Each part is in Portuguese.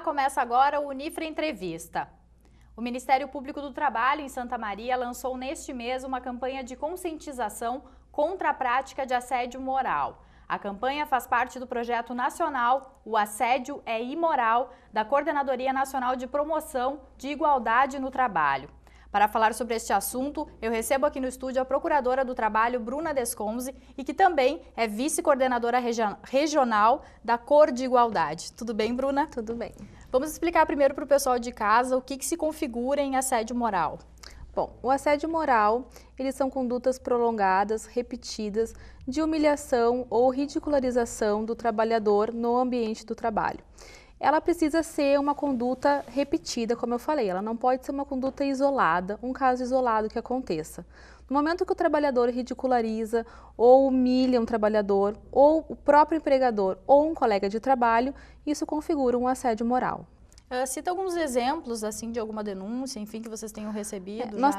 começa agora o Unifra Entrevista. O Ministério Público do Trabalho em Santa Maria lançou neste mês uma campanha de conscientização contra a prática de assédio moral. A campanha faz parte do projeto nacional O Assédio é Imoral, da Coordenadoria Nacional de Promoção de Igualdade no Trabalho. Para falar sobre este assunto, eu recebo aqui no estúdio a Procuradora do Trabalho, Bruna Descomze, e que também é vice-coordenadora regional da Cor de Igualdade. Tudo bem, Bruna? Tudo bem. Vamos explicar primeiro para o pessoal de casa o que se configura em assédio moral. Bom, o assédio moral, eles são condutas prolongadas, repetidas, de humilhação ou ridicularização do trabalhador no ambiente do trabalho. Ela precisa ser uma conduta repetida, como eu falei, ela não pode ser uma conduta isolada, um caso isolado que aconteça. No momento que o trabalhador ridiculariza ou humilha um trabalhador, ou o próprio empregador ou um colega de trabalho, isso configura um assédio moral. Cita alguns exemplos, assim, de alguma denúncia, enfim, que vocês tenham recebido. Nós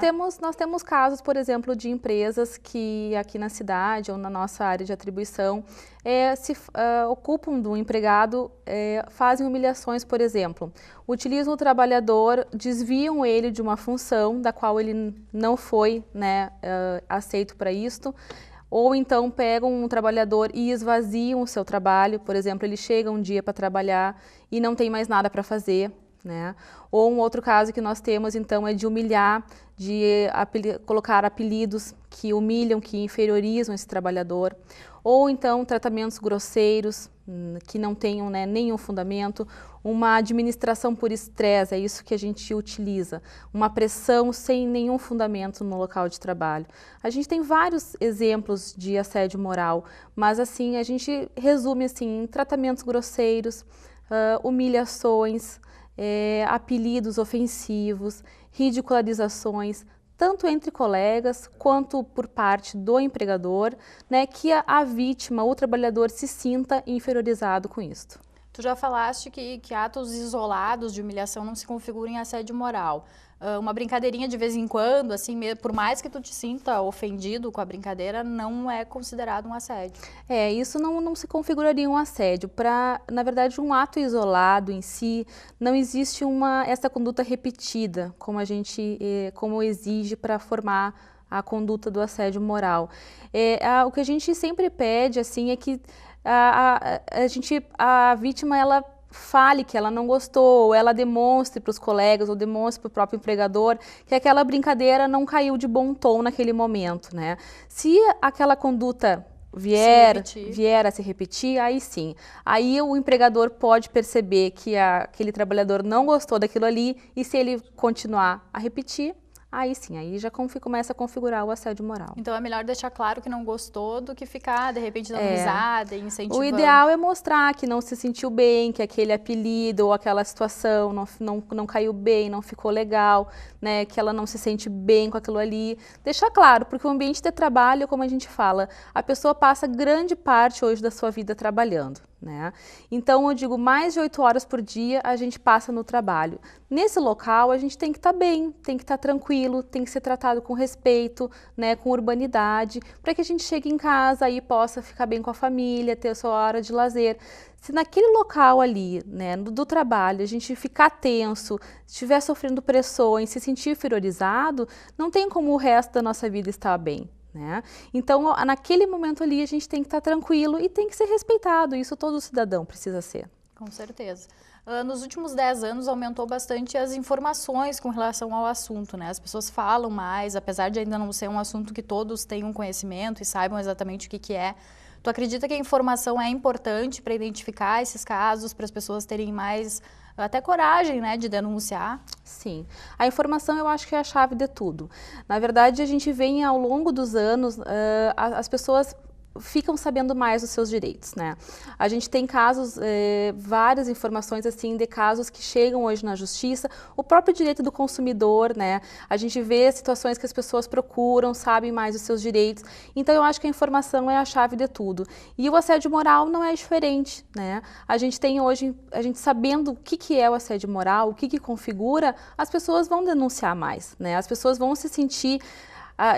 temos casos, por exemplo, de empresas que aqui na cidade ou na nossa área de atribuição ocupam do empregado, fazem humilhações, por exemplo. Utilizam o trabalhador, desviam ele de uma função da qual ele não foi, aceito para isto. Ou então pegam um trabalhador e esvaziam o seu trabalho, por exemplo, ele chega um dia para trabalhar e não tem mais nada para fazer, né? Ou um outro caso que nós temos, então, é de humilhar, de colocar apelidos que humilham, que inferiorizam esse trabalhador. Ou então tratamentos grosseiros, que não tenham nenhum fundamento, uma administração por estresse, é isso que a gente utiliza, uma pressão sem nenhum fundamento no local de trabalho. A gente tem vários exemplos de assédio moral, mas assim, a gente resume assim, em tratamentos grosseiros, humilhações, apelidos ofensivos, ridicularizações, tanto entre colegas quanto por parte do empregador, que a vítima, o trabalhador, se sinta inferiorizado com isto. Tu já falaste que atos isolados de humilhação não se configuram em assédio moral. Uma brincadeirinha de vez em quando, assim, por mais que tu te sinta ofendido com a brincadeira, não é considerado um assédio. Isso não se configuraria um assédio. Na verdade, um ato isolado em si, não existe essa conduta repetida, como exige para formar a conduta do assédio moral. O que a gente sempre pede, assim, é que a vítima, ela fale que ela não gostou, ou ela demonstre para os colegas, ou demonstre para o próprio empregador que aquela brincadeira não caiu de bom tom naquele momento, né? Se aquela conduta vier a se repetir, aí sim. Aí o empregador pode perceber que aquele trabalhador não gostou daquilo ali, e se ele continuar a repetir, aí sim, aí já começa a configurar o assédio moral. Então é melhor deixar claro que não gostou do que ficar, de repente, dando risada e incentivando. O ideal é mostrar que não se sentiu bem, que aquele apelido ou aquela situação não caiu bem, não ficou legal, que ela não se sente bem com aquilo ali. Deixar claro, porque o ambiente de trabalho, como a gente fala, a pessoa passa grande parte hoje da sua vida trabalhando. Então, eu digo, mais de 8 horas por dia a gente passa no trabalho. Nesse local, a gente tem que estar bem, tem que estar tranquilo, tem que ser tratado com respeito, com urbanidade, para que a gente chegue em casa e possa ficar bem com a família, ter a sua hora de lazer. Se naquele local ali, do trabalho, a gente ficar tenso, estiver sofrendo pressões, se sentir inferiorizado, não tem como o resto da nossa vida estar bem. Então, naquele momento ali, a gente tem que estar tranquilo e tem que ser respeitado. Isso todo cidadão precisa ser. Com certeza. Nos últimos 10 anos, aumentou bastante as informações com relação ao assunto, As pessoas falam mais, apesar de ainda não ser um assunto que todos tenham conhecimento e saibam exatamente o que é. Tu acredita que a informação é importante para identificar esses casos, para as pessoas terem mais até coragem, de denunciar? Sim, a informação eu acho que é a chave de tudo. Na verdade, a gente vê ao longo dos anos, as pessoas ficam sabendo mais dos seus direitos, A gente tem casos, várias informações assim de casos que chegam hoje na justiça, o próprio direito do consumidor, A gente vê situações que as pessoas procuram, sabem mais dos seus direitos. Então eu acho que a informação é a chave de tudo. E o assédio moral não é diferente, A gente tem hoje, a gente sabendo o que é o assédio moral, o que configura, as pessoas vão denunciar mais, As pessoas vão se sentir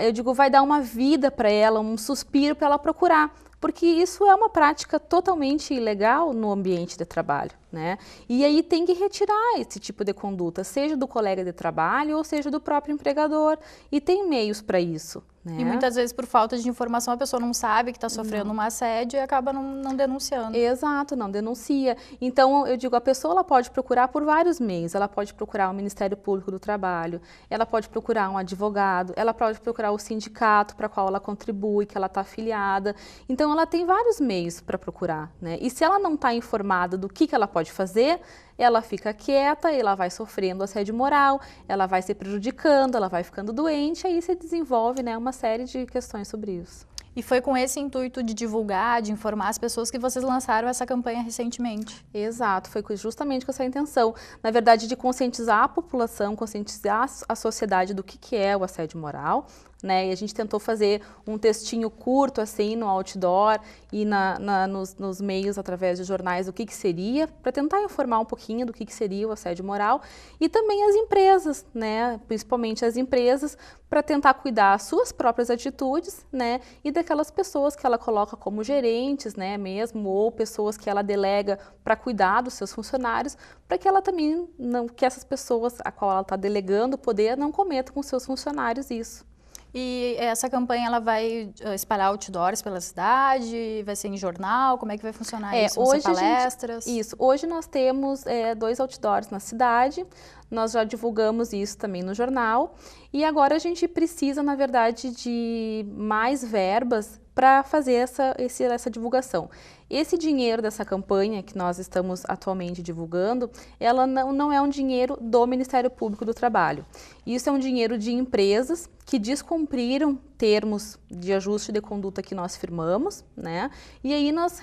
eu digo, vai dar uma vida para ela, um suspiro para ela procurar. Porque isso é uma prática totalmente ilegal no ambiente de trabalho, né? E aí tem que retirar esse tipo de conduta, seja do colega de trabalho ou seja do próprio empregador. E tem meios para isso, né? E muitas vezes, por falta de informação, a pessoa não sabe que está sofrendo um assédio e acaba não denunciando. Exato, não denuncia. Então, eu digo, a pessoa ela pode procurar por vários meios. Ela pode procurar o Ministério Público do Trabalho, ela pode procurar um advogado, ela pode procurar o sindicato para qual ela contribui, que ela está afiliada. Então, ela tem vários meios para procurar, né? E se ela não está informada do que ela pode fazer, ela fica quieta, ela vai sofrendo assédio moral, ela vai se prejudicando, ela vai ficando doente, aí se desenvolve, né, uma série de questões sobre isso. E foi com esse intuito de divulgar, de informar as pessoas que vocês lançaram essa campanha recentemente. Exato, foi justamente com essa intenção. Na verdade, de conscientizar a população, conscientizar a sociedade do que é o assédio moral, né? E a gente tentou fazer um textinho curto, assim, no outdoor e nos meios, através de jornais, do que seria, para tentar informar um pouquinho do que seria o assédio moral. E também as empresas, né? Principalmente as empresas, para tentar cuidar das suas próprias atitudes, né? E daquelas pessoas que ela coloca como gerentes, né? Mesmo, ou pessoas que ela delega para cuidar dos seus funcionários, para que ela também, que essas pessoas a qual ela está delegando o poder, não cometam com seus funcionários isso. E essa campanha ela vai espalhar outdoors pela cidade, vai ser em jornal, como é que vai funcionar isso? Vão ser palestras? Hoje nós temos 2 outdoors na cidade, nós já divulgamos isso também no jornal e agora a gente precisa, na verdade, de mais verbas para fazer essa divulgação. Esse dinheiro dessa campanha que nós estamos atualmente divulgando, ela não é um dinheiro do Ministério Público do Trabalho. Isso é um dinheiro de empresas que descumpriram termos de ajuste de conduta que nós firmamos, né? E aí nós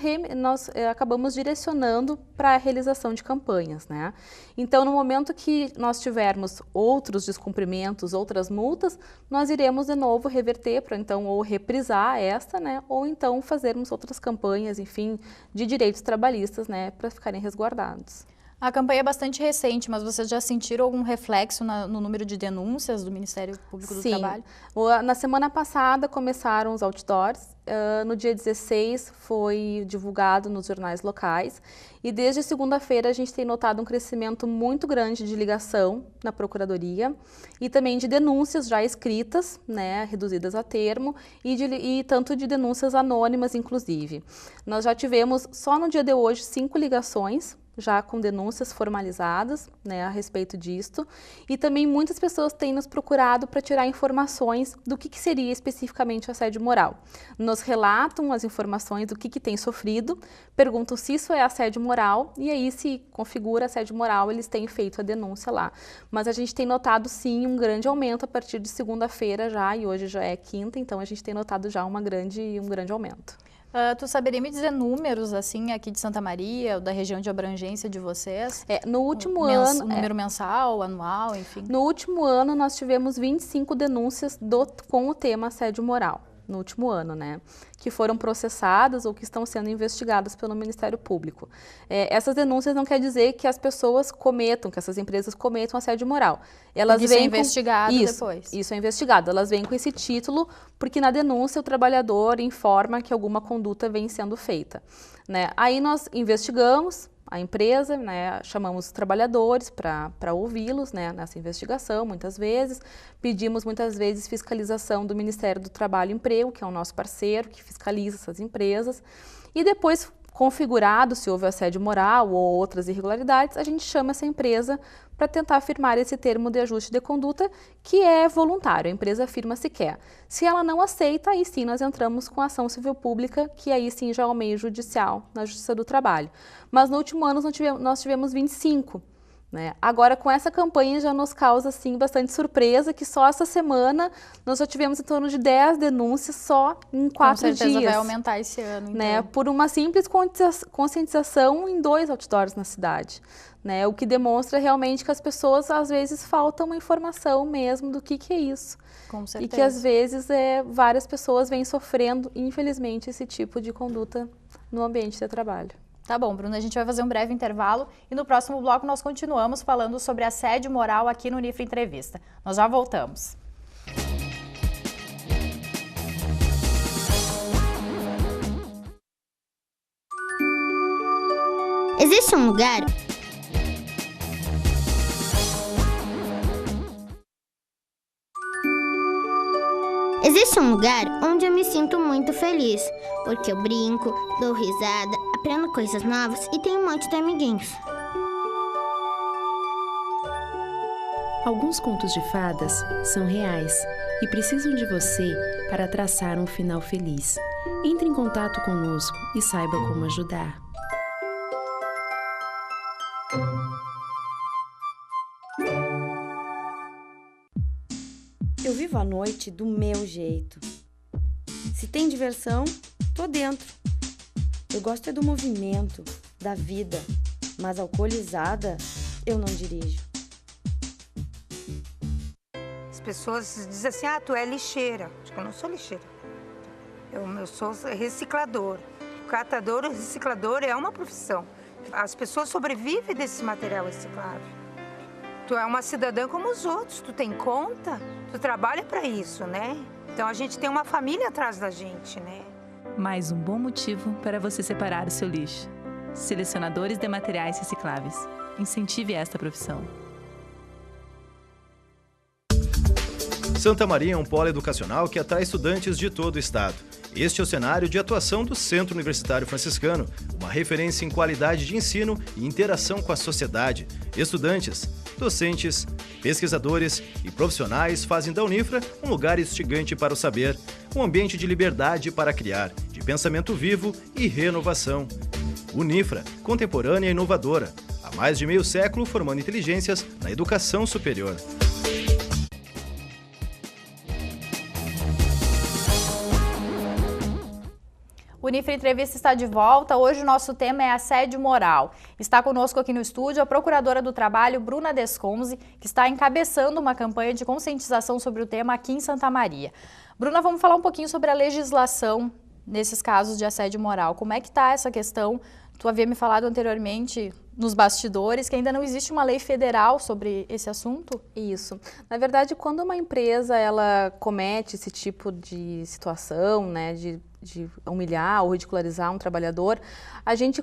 acabamos direcionando para a realização de campanhas, né? Então, no momento que nós tivermos outros descumprimentos, outras multas, nós iremos de novo reverter para então ou reprisar esta, né? Ou então fazermos outras campanhas, enfim, de direitos trabalhistas, né? Para ficarem resguardados. A campanha é bastante recente, mas vocês já sentiram algum reflexo no número de denúncias do Ministério Público do Trabalho? Sim. Na semana passada começaram os outdoors, no dia 16 foi divulgado nos jornais locais e desde segunda-feira a gente tem notado um crescimento muito grande de ligação na Procuradoria e também de denúncias já escritas, né, reduzidas a termo e tanto de denúncias anônimas, inclusive. Nós já tivemos, só no dia de hoje, 5 ligações, já com denúncias formalizadas, né, a respeito disto, e também muitas pessoas têm nos procurado para tirar informações do que seria especificamente o assédio moral. Nos relatam as informações do que tem sofrido, perguntam se isso é assédio moral, e aí se configura assédio moral, eles têm feito a denúncia lá. Mas a gente tem notado sim um grande aumento a partir de segunda-feira já, e hoje já é quinta, então a gente tem notado já um grande aumento. Tu saberia me dizer números, assim, aqui de Santa Maria, ou da região de abrangência de vocês? No último ano... Número mensal, anual, enfim? No último ano, nós tivemos 25 denúncias com o tema assédio moral. No último ano, né? Que foram processadas ou que estão sendo investigadas pelo Ministério Público. Essas denúncias não quer dizer que as pessoas cometam, que essas empresas cometam assédio moral. Elas isso é investigado depois. Isso é investigado. Elas vêm com esse título porque na denúncia o trabalhador informa que alguma conduta vem sendo feita, né? Aí nós investigamos a empresa, né, chamamos os trabalhadores para ouvi-los, né, nessa investigação, muitas vezes. Pedimos, muitas vezes, fiscalização do Ministério do Trabalho e Emprego, que é o nosso parceiro, que fiscaliza essas empresas. E depois, configurado se houve assédio moral ou outras irregularidades, a gente chama essa empresa para tentar firmar esse termo de ajuste de conduta, que é voluntário, a empresa afirma se quer. Se ela não aceita, aí sim nós entramos com ação civil pública, que aí sim já é o meio judicial, na Justiça do Trabalho. Mas no último ano nós tivemos 25. Né? Agora, com essa campanha já nos causa assim, bastante surpresa, que só essa semana nós já tivemos em torno de 10 denúncias só em 4 dias. Com certeza vai aumentar esse ano, então. Né? Por uma simples conscientização em 2 outdoors na cidade. Né? O que demonstra realmente que as pessoas, às vezes, falta uma informação mesmo do que é isso. Com certeza. E que, às vezes, várias pessoas vêm sofrendo, infelizmente, esse tipo de conduta no ambiente de trabalho. Tá bom, Bruna, a gente vai fazer um breve intervalo e no próximo bloco nós continuamos falando sobre assédio moral aqui no Unifre Entrevista. Nós já voltamos. Existe um lugar onde eu me sinto muito feliz, porque eu brinco, dou risada, aprendo coisas novas e tenho um monte de amiguinhos. Alguns contos de fadas são reais e precisam de você para traçar um final feliz. Entre em contato conosco e saiba como ajudar. Eu vivo a noite do meu jeito. Se tem diversão, tô dentro. Eu gosto é do movimento, da vida, mas alcoolizada, eu não dirijo. As pessoas dizem assim, tu é lixeira. Acho que eu não sou lixeira. Eu sou reciclador. O catador, o reciclador é uma profissão. As pessoas sobrevivem desse material reciclável. Tu é uma cidadã como os outros, tu tem conta, tu trabalha para isso, né? Então a gente tem uma família atrás da gente, né? Mais um bom motivo para você separar o seu lixo. Selecionadores de materiais recicláveis. Incentive esta profissão. Santa Maria é um polo educacional que atrai estudantes de todo o estado. Este é o cenário de atuação do Centro Universitário Franciscano, uma referência em qualidade de ensino e interação com a sociedade. Estudantes, docentes, pesquisadores e profissionais fazem da Unifra um lugar instigante para o saber, um ambiente de liberdade para criar, de pensamento vivo e renovação. Unifra, contemporânea e inovadora, há mais de meio século formando inteligências na educação superior. O Unifra Entrevista está de volta. Hoje o nosso tema é assédio moral. Está conosco aqui no estúdio a Procuradora do Trabalho, Bruna Desconze, que está encabeçando uma campanha de conscientização sobre o tema aqui em Santa Maria. Bruna, vamos falar um pouquinho sobre a legislação nesses casos de assédio moral. Como é que está essa questão? Tu havia me falado anteriormente nos bastidores que ainda não existe uma lei federal sobre esse assunto? Isso. Na verdade, quando uma empresa ela comete esse tipo de situação, né, de humilhar ou ridicularizar um trabalhador,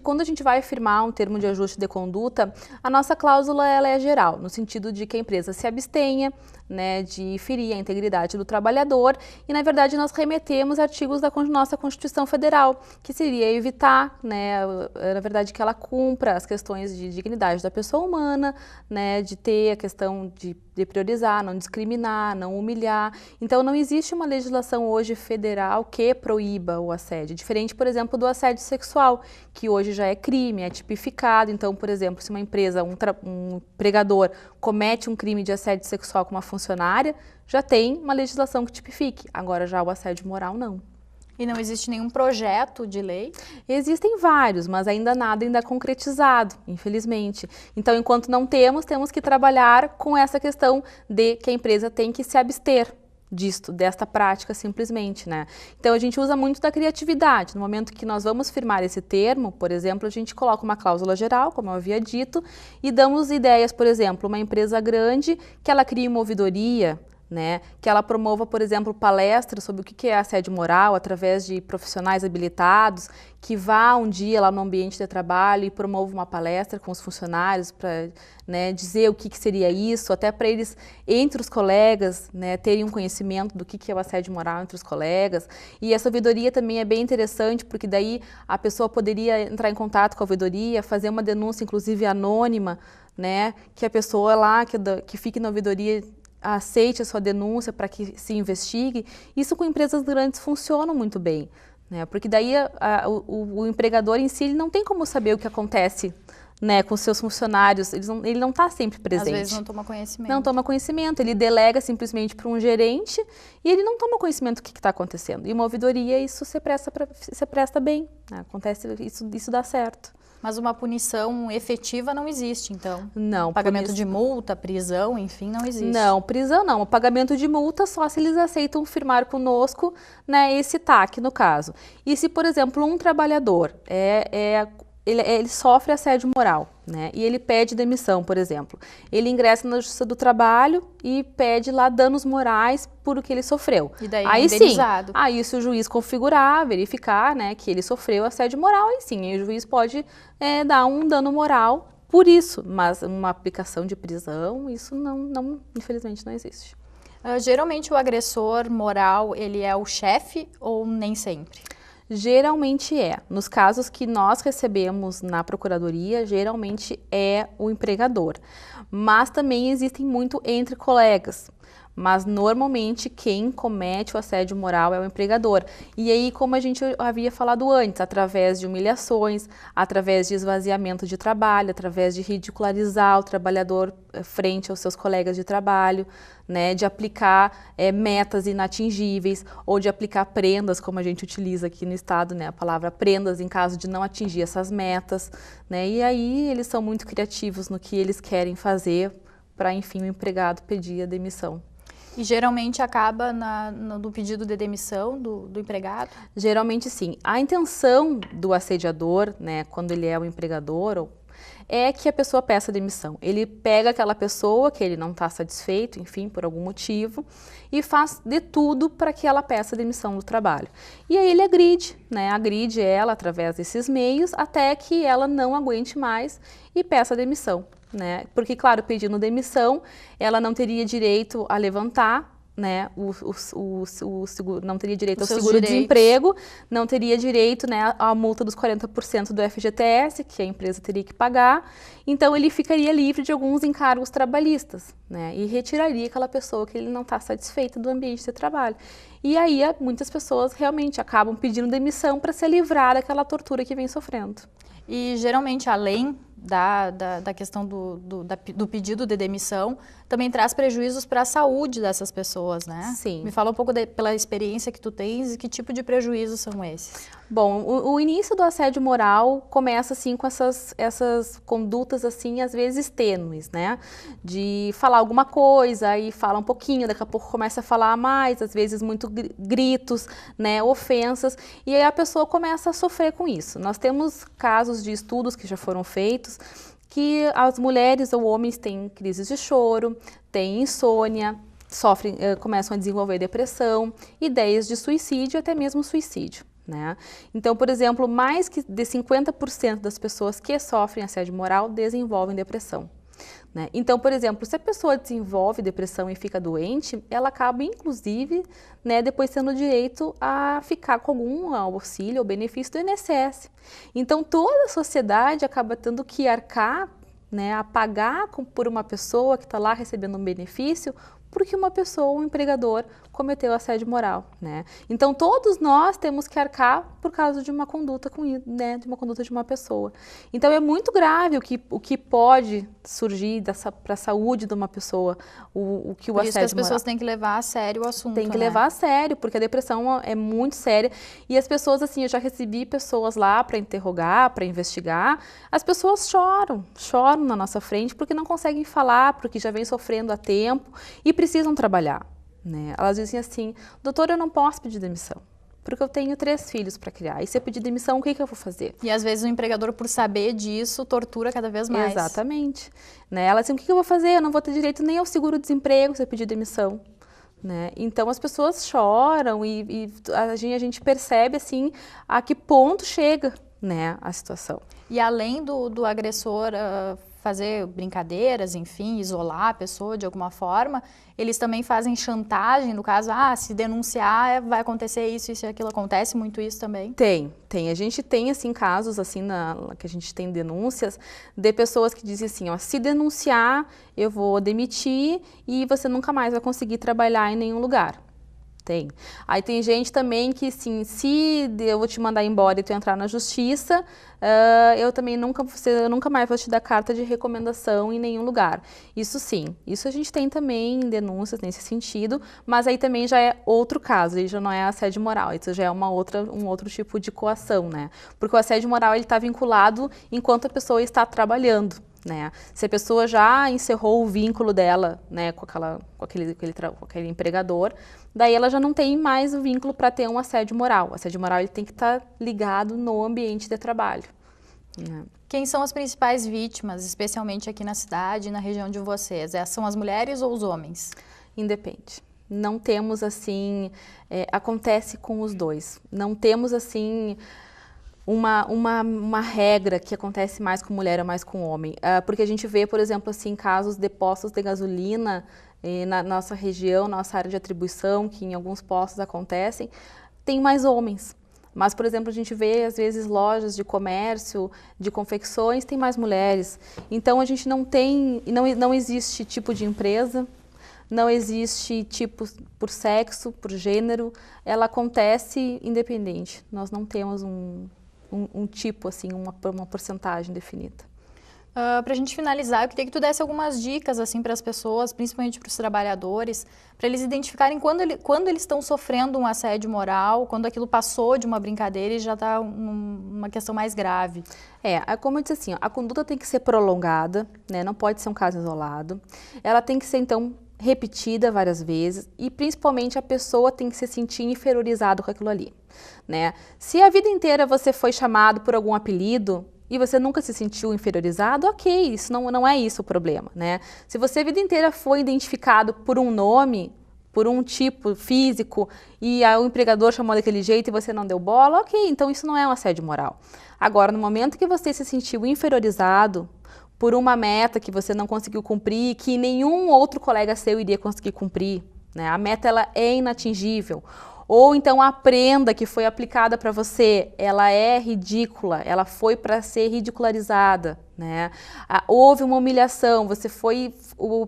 quando a gente vai firmar um termo de ajuste de conduta, a nossa cláusula ela é geral, no sentido de que a empresa se abstenha, né, de ferir a integridade do trabalhador e, na verdade, nós remetemos artigos da nossa Constituição Federal, que seria evitar, né, na verdade, que ela cumpra as questões de dignidade da pessoa humana, né, de ter a questão de priorizar, não discriminar, não humilhar. Então, não existe uma legislação hoje federal que proíba o assédio, diferente, por exemplo, do assédio sexual, que hoje já é crime, é tipificado. Então, por exemplo, se uma empresa, um empregador comete um crime de assédio sexual com uma funcionária, já tem uma legislação que tipifique. Agora, já o assédio moral, não. E não existe nenhum projeto de lei? Existem vários, mas ainda nada é concretizado, infelizmente. Então, enquanto não temos que trabalhar com essa questão de que a empresa tem que se abster desta prática simplesmente, né? Então, a gente usa muito da criatividade. No momento que nós vamos firmar esse termo, por exemplo, a gente coloca uma cláusula geral, como eu havia dito, e damos ideias, por exemplo, uma empresa grande que ela crie uma ouvidoria, né, que ela promova, por exemplo, palestras sobre o que é assédio moral através de profissionais habilitados, que vá um dia lá no ambiente de trabalho e promova uma palestra com os funcionários para, né, dizer o que seria isso, até para eles, entre os colegas, né, terem um conhecimento do que é o assédio moral entre os colegas. E essa ouvidoria também é bem interessante, porque daí a pessoa poderia entrar em contato com a ouvidoria, fazer uma denúncia, inclusive anônima, né, que a pessoa lá, que fique na ouvidoria, aceite a sua denúncia para que se investigue. Isso com empresas grandes funciona muito bem, né? Porque daí o empregador em si ele não tem como saber o que acontece, né, com seus funcionários, ele não está sempre presente. Às vezes não toma conhecimento. Não toma conhecimento, ele delega simplesmente para um gerente e ele não toma conhecimento do que está acontecendo. E uma ouvidoria, isso se presta bem, né? Acontece, isso dá certo. Mas uma punição efetiva não existe, então? Não. Pagamento de multa, prisão, enfim, não existe? Não, prisão não. O pagamento de multa só se eles aceitam firmar conosco, né, esse TAC, no caso. E se, por exemplo, um trabalhador ele sofre assédio moral, né, e ele pede demissão, por exemplo. Ele ingressa na Justiça do Trabalho e pede lá danos morais por o que ele sofreu. E daí aí é indenizado. Sim, aí se o juiz configurar, verificar, né, que ele sofreu assédio moral, aí sim, aí o juiz pode dar um dano moral por isso, mas uma aplicação de prisão, isso não, infelizmente não existe. Geralmente o agressor moral, ele é o chefe ou nem sempre? Geralmente é. Nos casos que nós recebemos na procuradoria, geralmente é o empregador. Mas também existem muito entre colegas. Mas normalmente quem comete o assédio moral é o empregador. E aí, como a gente havia falado antes, através de humilhações, através de esvaziamento de trabalho, através de ridicularizar o trabalhador frente aos seus colegas de trabalho, né, de aplicar metas inatingíveis ou de aplicar prendas, como a gente utiliza aqui no estado, né, a palavra prendas em caso de não atingir essas metas, né, e aí eles são muito criativos no que eles querem fazer para, enfim, o empregado pedir a demissão. E geralmente acaba no pedido de demissão do empregado? Geralmente sim. A intenção do assediador, né, quando ele é o empregador, é que a pessoa peça demissão. Ele pega aquela pessoa que ele não está satisfeito, enfim, por algum motivo, e faz de tudo para que ela peça demissão do trabalho. E aí ele agride, né, agride ela através desses meios até que ela não aguente mais e peça demissão. Né? Porque, claro, pedindo demissão, ela não teria direito a levantar, né, não teria direito ao seguro-desemprego, não teria direito, né, à multa dos 40% do FGTS, que a empresa teria que pagar. Então, ele ficaria livre de alguns encargos trabalhistas, né, e retiraria aquela pessoa que ele não está satisfeita do ambiente de trabalho. E aí, muitas pessoas realmente acabam pedindo demissão para se livrar daquela tortura que vem sofrendo. E, geralmente, além da questão do pedido de demissão, também traz prejuízos para a saúde dessas pessoas, né? Sim. Me fala um pouco pela experiência que tu tens e que tipo de prejuízos são esses. Bom, o início do assédio moral começa assim com essas condutas assim, às vezes tênues, né? De falar alguma coisa e fala um pouquinho, daqui a pouco começa a falar mais, às vezes muito gritos, né, ofensas, e aí a pessoa começa a sofrer com isso. Nós temos casos de estudos que já foram feitos que as mulheres ou homens têm crises de choro, têm insônia, sofrem, começam a desenvolver depressão, ideias de suicídio, até mesmo suicídio. Né? Então, por exemplo, mais de 50% das pessoas que sofrem assédio moral desenvolvem depressão. Né? Então, por exemplo, se a pessoa desenvolve depressão e fica doente, ela acaba, inclusive, né, depois tendo direito a ficar com algum auxílio ou benefício do INSS. Então, toda a sociedade acaba tendo que arcar, né, a pagar por uma pessoa que está lá recebendo um benefício, porque uma pessoa, um empregador, cometeu assédio moral, né? Então, todos nós temos que arcar por causa de uma conduta, né, de uma conduta de uma pessoa. Então, é muito grave o que pode surgir para a saúde de uma pessoa, o que o assédio moral. Por isso que as pessoas têm que levar a sério o assunto, Tem que levar a sério, porque a depressão é muito séria. E as pessoas, assim, eu já recebi pessoas lá para interrogar, para investigar, as pessoas choram na nossa frente porque não conseguem falar, porque já vem sofrendo há tempo e precisam trabalhar. Né? Elas dizem assim, doutor, eu não posso pedir demissão, porque eu tenho 3 filhos para criar. E se eu pedir demissão, o que eu vou fazer? E às vezes o empregador, por saber disso, tortura cada vez mais. Exatamente. Né? Elas dizem, o que eu vou fazer? Eu não vou ter direito nem ao seguro-desemprego se eu pedir demissão. Né? Então as pessoas choram e a gente percebe assim, a que ponto chega, né, a situação. E além do agressor fazer brincadeiras, enfim, isolar a pessoa de alguma forma, eles também fazem chantagem, no caso, se denunciar vai acontecer isso e aquilo. Acontece muito isso também? Tem. A gente tem, assim, casos, assim, que a gente tem denúncias de pessoas que dizem assim, ó, se denunciar, eu vou demitir e você nunca mais vai conseguir trabalhar em nenhum lugar. Tem. Aí tem gente também que, assim, se eu vou te mandar embora e tu entrar na justiça, eu também nunca mais vou te dar carta de recomendação em nenhum lugar. Isso sim, isso a gente tem também denúncias nesse sentido, mas aí também já é outro caso, aí já não é assédio moral, isso já é um outro tipo de coação, né? Porque o assédio moral ele está vinculado enquanto a pessoa está trabalhando. Né? Se a pessoa já encerrou o vínculo dela, né, com aquele empregador, daí ela já não tem mais o vínculo para ter um assédio moral. O assédio moral ele tem que estar ligado no ambiente de trabalho. Quem são as principais vítimas, especialmente aqui na cidade e na região de vocês? São as mulheres ou os homens? Independe. Não temos assim, acontece com os dois. Não temos assim uma regra que acontece mais com mulher ou mais com homem. Porque a gente vê, por exemplo, assim, casos de postos de gasolina na nossa região, nossa área de atribuição, que em alguns postos acontecem, tem mais homens. Mas, por exemplo, a gente vê, às vezes, lojas de comércio, de confecções, tem mais mulheres. Então, a gente não existe tipo de empresa, não existe tipo por sexo, por gênero, ela acontece independente. Nós não temos um tipo, assim, uma porcentagem definida. Para a gente finalizar, eu queria que tu desse algumas dicas assim, para as pessoas, principalmente para os trabalhadores, para eles identificarem quando eles estão sofrendo um assédio moral, quando aquilo passou de uma brincadeira e já está uma questão mais grave. Como eu disse assim, a conduta tem que ser prolongada, né? Não pode ser um caso isolado. Ela tem que ser, então, repetida várias vezes e, principalmente, a pessoa tem que se sentir inferiorizada com aquilo ali, né? Se a vida inteira você foi chamado por algum apelido, e você nunca se sentiu inferiorizado, ok, isso não é isso o problema, né? Se você a vida inteira foi identificado por um nome, por um tipo físico, e o empregador chamou daquele jeito e você não deu bola, ok, então isso não é um assédio moral. Agora, no momento que você se sentiu inferiorizado por uma meta que você não conseguiu cumprir, que nenhum outro colega seu iria conseguir cumprir, né? A meta ela é inatingível. Ou então a prenda que foi aplicada para você, ela é ridícula, ela foi para ser ridicularizada, né? Houve uma humilhação, o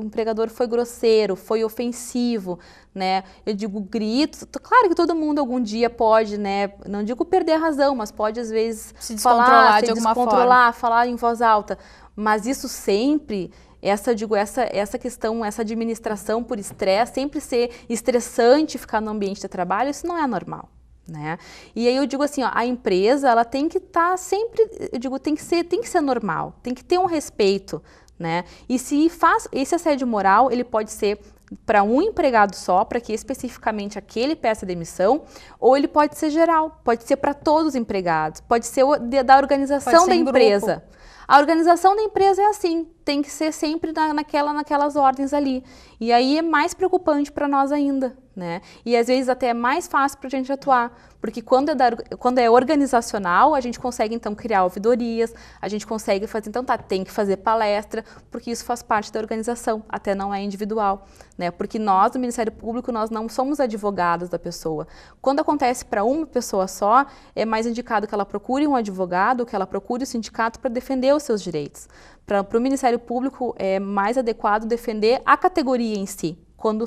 empregador foi grosseiro, foi ofensivo, né? Eu digo gritos, claro que todo mundo algum dia pode, né? Não digo perder a razão, mas pode às vezes se descontrolar de alguma forma. Falar em voz alta, mas isso sempre... Essa questão, essa administração por estresse, sempre ser estressante ficar no ambiente de trabalho, isso não é normal, né? E aí eu digo assim, a empresa, ela tem que estar sempre, tem que ser normal, tem que ter um respeito, né? E se faz, esse assédio moral, ele pode ser para um empregado só, para que especificamente aquele peça demissão, ou ele pode ser geral, pode ser para todos os empregados, pode ser da organização da empresa. Grupo. A organização da empresa é assim, tem que ser sempre naquelas ordens ali. E aí é mais preocupante para nós ainda, né? E às vezes até é mais fácil para a gente atuar, porque quando é organizacional, a gente consegue então criar ouvidorias, a gente consegue fazer, então tem que fazer palestra, porque isso faz parte da organização, até não é individual, né? Porque nós, do Ministério Público, nós não somos advogados da pessoa. Quando acontece para uma pessoa só, é mais indicado que ela procure um advogado, que ela procure o sindicato para defender os seus direitos. Para o Ministério Público é mais adequado defender a categoria em si, quando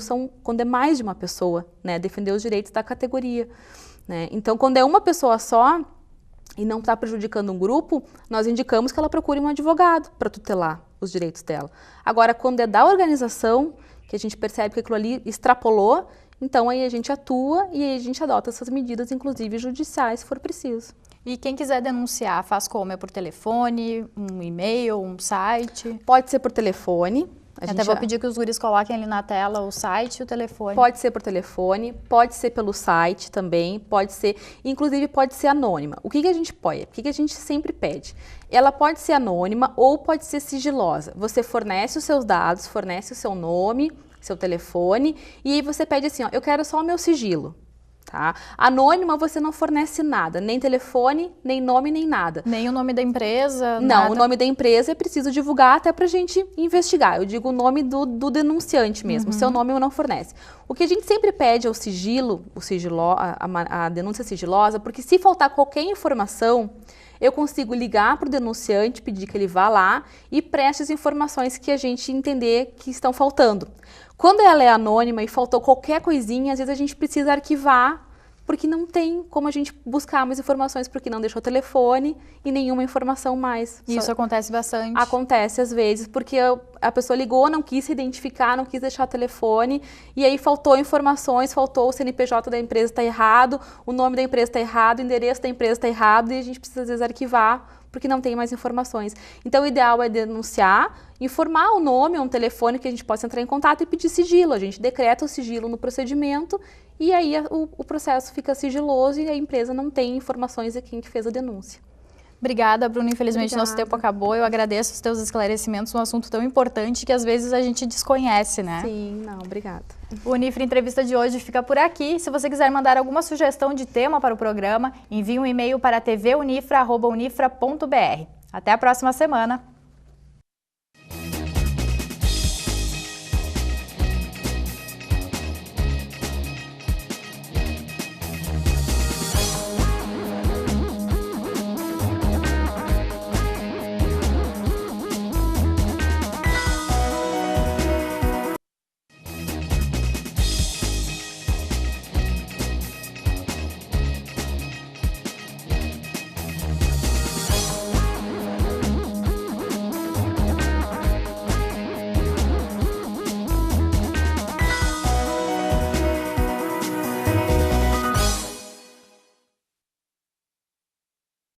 é mais de uma pessoa, né? Defender os direitos da categoria, né? Então, quando é uma pessoa só e não está prejudicando um grupo, nós indicamos que ela procure um advogado para tutelar os direitos dela. Agora, quando é da organização, que a gente percebe que aquilo ali extrapolou, então aí a gente atua e aí a gente adota essas medidas, inclusive judiciais, se for preciso. E quem quiser denunciar, faz como? É por telefone, um e-mail, um site? Pode ser por telefone. Até vou pedir que os guris coloquem ali na tela o site e o telefone. Pode ser por telefone, pode ser pelo site também, pode ser, inclusive pode ser anônima. O que a gente pode? O que a gente sempre pede? Ela pode ser anônima ou pode ser sigilosa. Você fornece os seus dados, fornece o seu nome, seu telefone, e aí você pede assim, ó, eu quero só o meu sigilo. Tá? Anônima você não fornece nada, nem telefone, nem nome, nem nada. Nem o nome da empresa? Não, nada. O nome da empresa é preciso divulgar até pra gente investigar. Eu digo o nome do denunciante mesmo, o seu nome não fornece. O que a gente sempre pede é o sigilo, a denúncia sigilosa, porque se faltar qualquer informação, eu consigo ligar para o denunciante, pedir que ele vá lá e preste as informações que a gente entender que estão faltando. Quando ela é anônima e faltou qualquer coisinha, às vezes a gente precisa arquivar, porque não tem como a gente buscar mais informações, porque não deixou telefone e nenhuma informação mais. Isso acontece bastante? Acontece às vezes, porque a pessoa ligou, não quis se identificar, não quis deixar telefone, e aí faltou informações, faltou o CNPJ da empresa está errado, o nome da empresa está errado, o endereço da empresa está errado, e a gente precisa às vezes arquivar, porque não tem mais informações. Então, o ideal é denunciar, informar o nome, um telefone que a gente possa entrar em contato e pedir sigilo. A gente decreta o sigilo no procedimento e aí o processo fica sigiloso e a empresa não tem informações de quem que fez a denúncia. Obrigada, Bruna. Infelizmente, nosso tempo acabou. Eu agradeço os teus esclarecimentos, um assunto tão importante que às vezes a gente desconhece, né? Sim, não, obrigada. O Unifra Entrevista de hoje fica por aqui. Se você quiser mandar alguma sugestão de tema para o programa, envie um e-mail para tvunifra@unifra.br. Até a próxima semana.